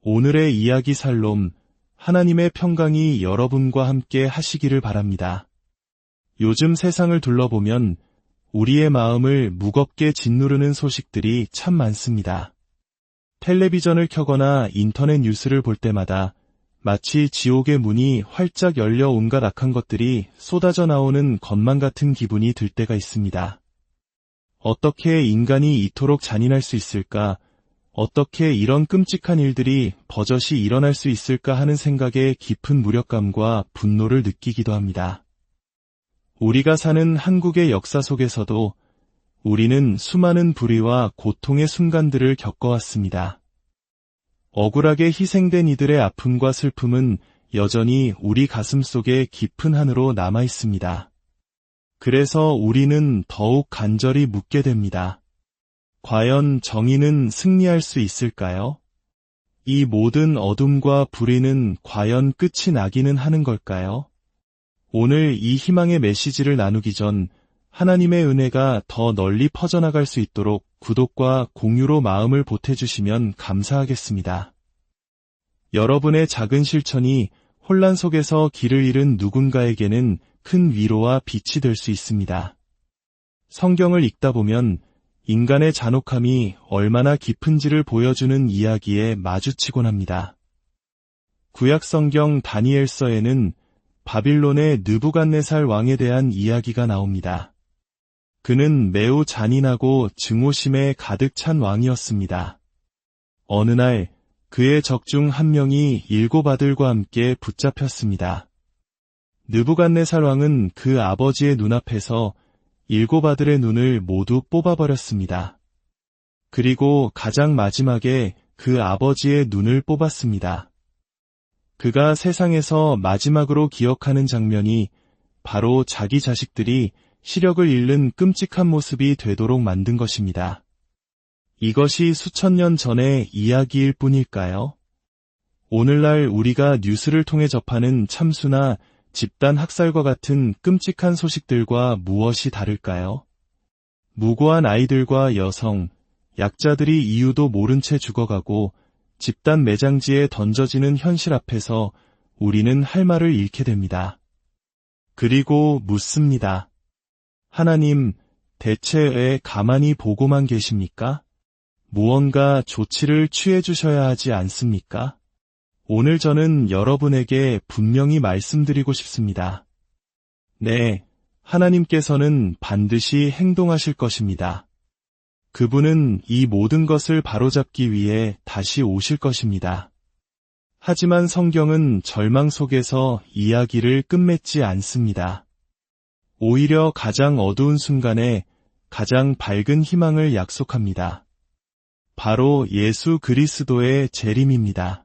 오늘의 이야기 살롬, 하나님의 평강이 여러분과 함께 하시기를 바랍니다. 요즘 세상을 둘러보면 우리의 마음을 무겁게 짓누르는 소식들이 참 많습니다. 텔레비전을 켜거나 인터넷 뉴스를 볼 때마다 마치 지옥의 문이 활짝 열려 온갖 악한 것들이 쏟아져 나오는 것만 같은 기분이 들 때가 있습니다. 어떻게 인간이 이토록 잔인할 수 있을까? 어떻게 이런 끔찍한 일들이 버젓이 일어날 수 있을까 하는 생각에 깊은 무력감과 분노를 느끼기도 합니다. 우리가 사는 한국의 역사 속에서도 우리는 수많은 불의와 고통의 순간들을 겪어왔습니다. 억울하게 희생된 이들의 아픔과 슬픔은 여전히 우리 가슴 속에 깊은 한으로 남아 있습니다. 그래서 우리는 더욱 간절히 묻게 됩니다. 과연 정의는 승리할 수 있을까요? 이 모든 어둠과 불의는 과연 끝이 나기는 하는 걸까요? 오늘 이 희망의 메시지를 나누기 전 하나님의 은혜가 더 널리 퍼져나갈 수 있도록 구독과 공유로 마음을 보태주시면 감사하겠습니다. 여러분의 작은 실천이 혼란 속에서 길을 잃은 누군가에게는 큰 위로와 빛이 될 수 있습니다. 성경을 읽다 보면 인간의 잔혹함이 얼마나 깊은지를 보여주는 이야기에 마주치곤 합니다. 구약 성경 다니엘서에는 바빌론의 느부갓네살 왕에 대한 이야기가 나옵니다. 그는 매우 잔인하고 증오심에 가득 찬 왕이었습니다. 어느 날 그의 적 중 한 명이 7 아들과 함께 붙잡혔습니다. 느부갓네살 왕은 그 아버지의 눈앞에서 7 아들의 눈을 모두 뽑아버렸습니다. 그리고 가장 마지막에 그 아버지의 눈을 뽑았습니다. 그가 세상에서 마지막으로 기억하는 장면이 바로 자기 자식들이 시력을 잃는 끔찍한 모습이 되도록 만든 것입니다. 이것이 수천 년 전의 이야기일 뿐일까요? 오늘날 우리가 뉴스를 통해 접하는 참수나 집단 학살과 같은 끔찍한 소식들과 무엇이 다를까요? 무고한 아이들과 여성, 약자들이 이유도 모른 채 죽어가고 집단 매장지에 던져지는 현실 앞에서 우리는 할 말을 잃게 됩니다. 그리고 묻습니다. 하나님, 대체 왜 가만히 보고만 계십니까? 무언가 조치를 취해 주셔야 하지 않습니까? 오늘 저는 여러분에게 분명히 말씀드리고 싶습니다. 네, 하나님께서는 반드시 행동하실 것입니다. 그분은 이 모든 것을 바로잡기 위해 다시 오실 것입니다. 하지만 성경은 절망 속에서 이야기를 끝맺지 않습니다. 오히려 가장 어두운 순간에 가장 밝은 희망을 약속합니다. 바로 예수 그리스도의 재림입니다.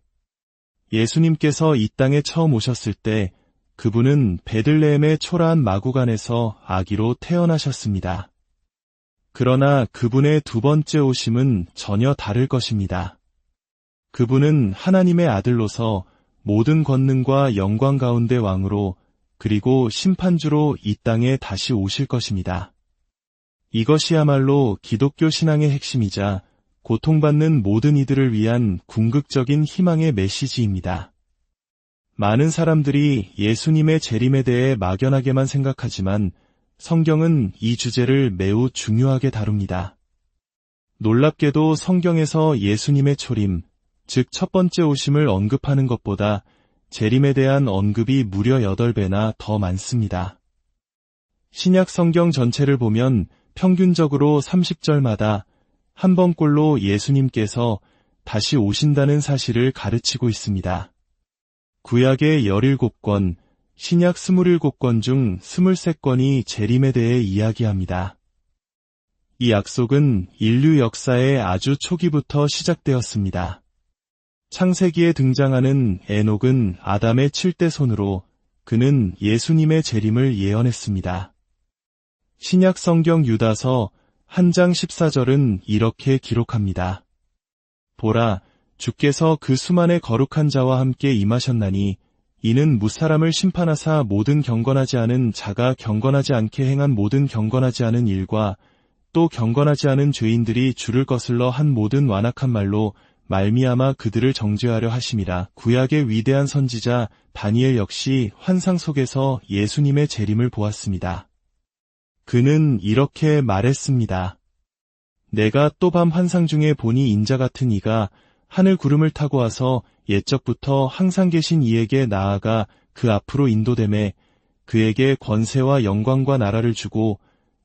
예수님께서 이 땅에 처음 오셨을 때 그분은 베들레헴의 초라한 마구간에서 아기로 태어나셨습니다. 그러나 그분의 두 번째 오심은 전혀 다를 것입니다. 그분은 하나님의 아들로서 모든 권능과 영광 가운데 왕으로 그리고 심판주로 이 땅에 다시 오실 것입니다. 이것이야말로 기독교 신앙의 핵심이자 고통받는 모든 이들을 위한 궁극적인 희망의 메시지입니다. 많은 사람들이 예수님의 재림에 대해 막연하게만 생각하지만 성경은 이 주제를 매우 중요하게 다룹니다. 놀랍게도 성경에서 예수님의 초림, 즉 첫 번째 오심을 언급하는 것보다 재림에 대한 언급이 무려 8배나 더 많습니다. 신약 성경 전체를 보면 평균적으로 30절마다 한 번꼴로 예수님께서 다시 오신다는 사실을 가르치고 있습니다. 구약의 17권, 신약 27권 중 23권이 재림에 대해 이야기합니다. 이 약속은 인류 역사의 아주 초기부터 시작되었습니다. 창세기에 등장하는 에녹은 아담의 7대 손으로 그는 예수님의 재림을 예언했습니다. 신약 성경 유다서 1장 14절은 이렇게 기록합니다. 보라, 주께서 그 수만의 거룩한 자와 함께 임하셨나니 이는 무사람을 심판하사 모든 경건하지 않은 자가 경건하지 않게 행한 모든 경건하지 않은 일과 또 경건하지 않은 죄인들이 주를 거슬러 한 모든 완악한 말로 말미암아 그들을 정죄하려 하심이라. 구약의 위대한 선지자 다니엘 역시 환상 속에서 예수님의 재림을 보았습니다. 그는 이렇게 말했습니다. 내가 또 밤 환상 중에 보니 인자 같은 이가 하늘 구름을 타고 와서 옛적부터 항상 계신 이에게 나아가 그 앞으로 인도되매 그에게 권세와 영광과 나라를 주고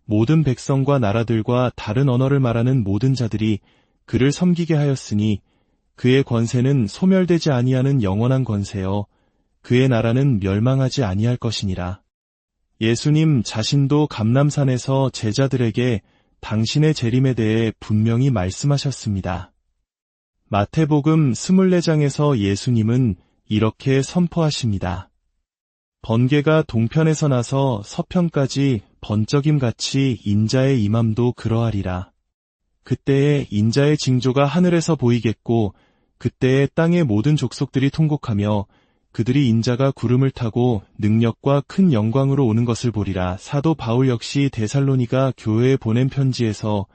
모든 백성과 나라들과 다른 언어를 말하는 모든 자들이 그를 섬기게 하였으니 그의 권세는 소멸되지 아니하는 영원한 권세여 그의 나라는 멸망하지 아니할 것이니라. 예수님 자신도 감람산에서 제자들에게 당신의 재림에 대해 분명히 말씀하셨습니다. 마태복음 24장에서 예수님은 이렇게 선포하십니다. 번개가 동편에서 나서 서편까지 번쩍임같이 인자의 임함도 그러하리라. 그때에 인자의 징조가 하늘에서 보이겠고 그때에 땅의 모든 족속들이 통곡하며 그들이 인자가 구름을 타고 능력과 큰 영광으로 오는 것을 보리라. 사도 바울 역시 데살로니가 교회에 보낸 편지에서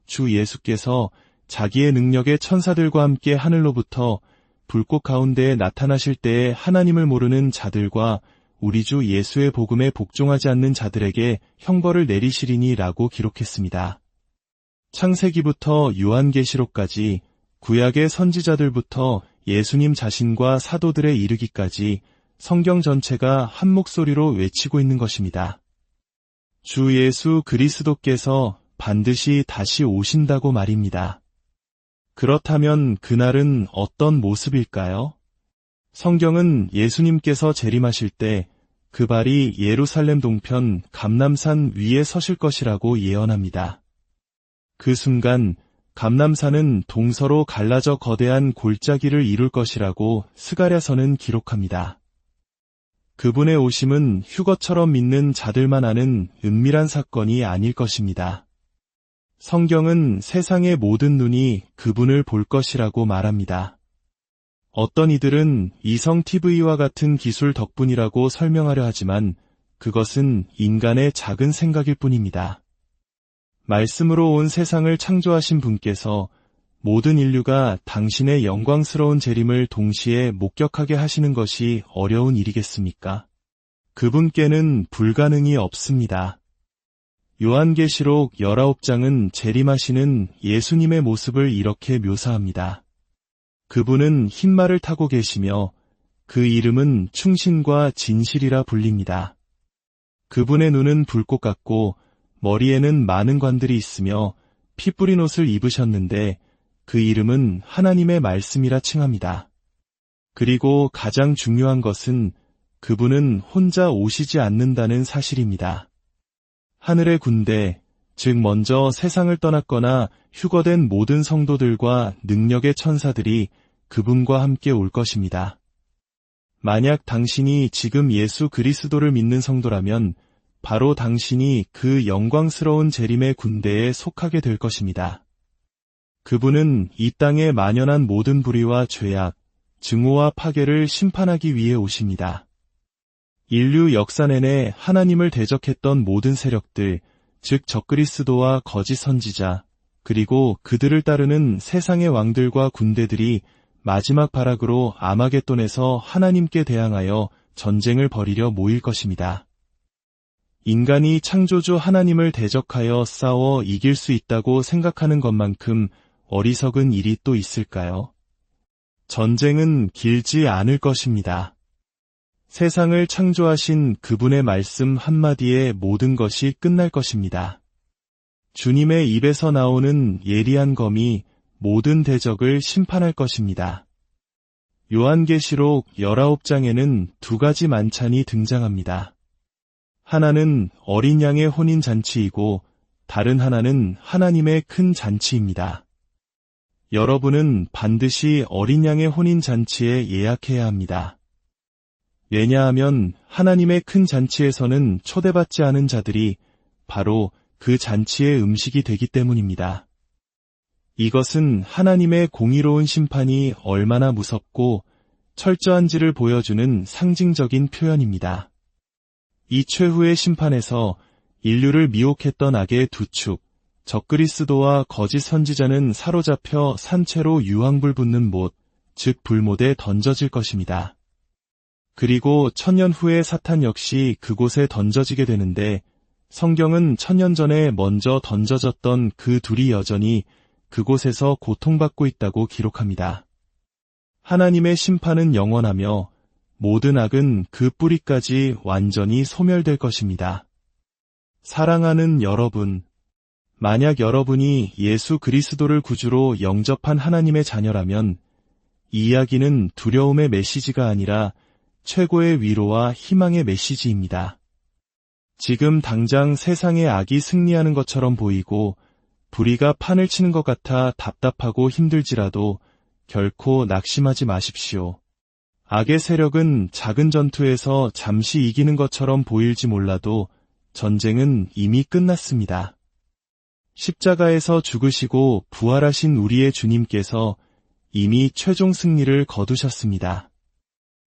주 예수께서 자기의 능력의 천사들과 함께 하늘로부터 불꽃 가운데에 나타나실 때에 하나님을 모르는 자들과 우리 주 예수의 복음에 복종하지 않는 자들에게 형벌을 내리시리니 라고 기록했습니다. 창세기부터 요한계시록까지 구약의 선지자들부터 예수님 자신과 사도들에 이르기까지 성경 전체가 한 목소리로 외치고 있는 것입니다. 주 예수 그리스도께서 반드시 다시 오신다고 말입니다. 그렇다면 그날은 어떤 모습일까요? 성경은 예수님께서 재림하실 때 그 발이 예루살렘 동편 감람산 위에 서실 것이라고 예언합니다. 그 순간 감람산은 동서로 갈라져 거대한 골짜기를 이룰 것이라고 스가랴서는 기록합니다. 그분의 오심은 휴거처럼 믿는 자들만 아는 은밀한 사건이 아닐 것입니다. 성경은 세상의 모든 눈이 그분을 볼 것이라고 말합니다. 어떤 이들은 이성 TV와 같은 기술 덕분이라고 설명하려 하지만 그것은 인간의 작은 생각일 뿐입니다. 말씀으로 온 세상을 창조하신 분께서 모든 인류가 당신의 영광스러운 재림을 동시에 목격하게 하시는 것이 어려운 일이겠습니까? 그분께는 불가능이 없습니다. 요한계시록 19장은 재림하시는 예수님의 모습을 이렇게 묘사합니다. 그분은 흰말을 타고 계시며 그 이름은 충신과 진실이라 불립니다. 그분의 눈은 불꽃 같고 머리에는 많은 관들이 있으며 피 뿌린 옷을 입으셨는데 그 이름은 하나님의 말씀이라 칭합니다. 그리고 가장 중요한 것은 그분은 혼자 오시지 않는다는 사실입니다. 하늘의 군대, 즉 먼저 세상을 떠났거나 휴거된 모든 성도들과 능력의 천사들이 그분과 함께 올 것입니다. 만약 당신이 지금 예수 그리스도를 믿는 성도라면 바로 당신이 그 영광스러운 재림의 군대에 속하게 될 것입니다. 그분은 이 땅에 만연한 모든 불의와 죄악, 증오와 파괴를 심판하기 위해 오십니다. 인류 역사 내내 하나님을 대적했던 모든 세력들, 즉 적그리스도와 거짓 선지자, 그리고 그들을 따르는 세상의 왕들과 군대들이 마지막 발악으로 아마겟돈에서 하나님께 대항하여 전쟁을 벌이려 모일 것입니다. 인간이 창조주 하나님을 대적하여 싸워 이길 수 있다고 생각하는 것만큼 어리석은 일이 또 있을까요? 전쟁은 길지 않을 것입니다. 세상을 창조하신 그분의 말씀 한마디에 모든 것이 끝날 것입니다. 주님의 입에서 나오는 예리한 검이 모든 대적을 심판할 것입니다. 요한계시록 19장에는 두 가지 만찬이 등장합니다. 하나는 어린 양의 혼인 잔치이고 다른 하나는 하나님의 큰 잔치입니다. 여러분은 반드시 어린 양의 혼인 잔치에 예약해야 합니다. 왜냐하면 하나님의 큰 잔치에서는 초대받지 않은 자들이 바로 그 잔치의 음식이 되기 때문입니다. 이것은 하나님의 공의로운 심판이 얼마나 무섭고 철저한지를 보여주는 상징적인 표현입니다. 이 최후의 심판에서 인류를 미혹했던 악의 두 축, 적그리스도와 거짓 선지자는 사로잡혀 산채로 유황불 붙는 못, 즉 불못에 던져질 것입니다. 그리고 1000년 후에 사탄 역시 그곳에 던져지게 되는데 성경은 1000년 전에 먼저 던져졌던 그 둘이 여전히 그곳에서 고통받고 있다고 기록합니다. 하나님의 심판은 영원하며 모든 악은 그 뿌리까지 완전히 소멸될 것입니다. 사랑하는 여러분, 만약 여러분이 예수 그리스도를 구주로 영접한 하나님의 자녀라면 이 이야기는 두려움의 메시지가 아니라 최고의 위로와 희망의 메시지입니다. 지금 당장 세상의 악이 승리하는 것처럼 보이고 불의가 판을 치는 것 같아 답답하고 힘들지라도 결코 낙심하지 마십시오. 악의 세력은 작은 전투에서 잠시 이기는 것처럼 보일지 몰라도 전쟁은 이미 끝났습니다. 십자가에서 죽으시고 부활하신 우리의 주님께서 이미 최종 승리를 거두셨습니다.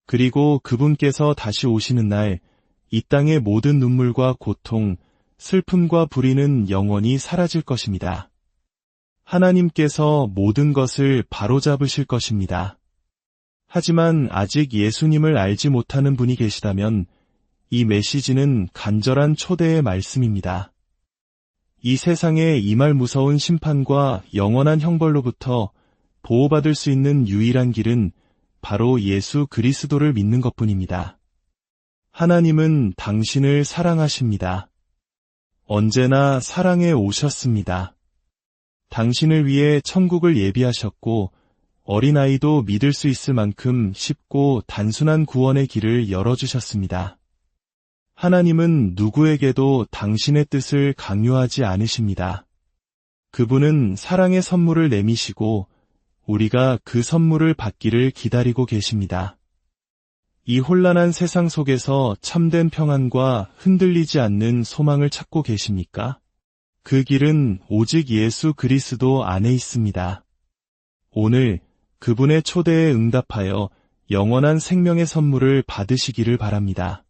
그리고 그분께서 다시 오시는 날 이 땅의 모든 눈물과 고통, 슬픔과 불의는 영원히 사라질 것입니다. 하나님께서 모든 것을 바로잡으실 것입니다. 하지만 아직 예수님을 알지 못하는 분이 계시다면 이 메시지는 간절한 초대의 말씀입니다. 이 세상에 임할 무서운 심판과 영원한 형벌로부터 보호받을 수 있는 유일한 길은 바로 예수 그리스도를 믿는 것뿐입니다. 하나님은 당신을 사랑하십니다. 언제나 사랑해 오셨습니다. 당신을 위해 천국을 예비하셨고 어린아이도 믿을 수 있을 만큼 쉽고 단순한 구원의 길을 열어주셨습니다. 하나님은 누구에게도 당신의 뜻을 강요하지 않으십니다. 그분은 사랑의 선물을 내미시고 우리가 그 선물을 받기를 기다리고 계십니다. 이 혼란한 세상 속에서 참된 평안과 흔들리지 않는 소망을 찾고 계십니까? 그 길은 오직 예수 그리스도 안에 있습니다. 오늘 그분의 초대에 응답하여 영원한 생명의 선물을 받으시기를 바랍니다.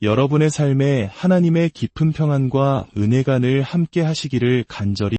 여러분의 삶에 하나님의 깊은 평안과 은혜가 늘 함께 하시기를 간절히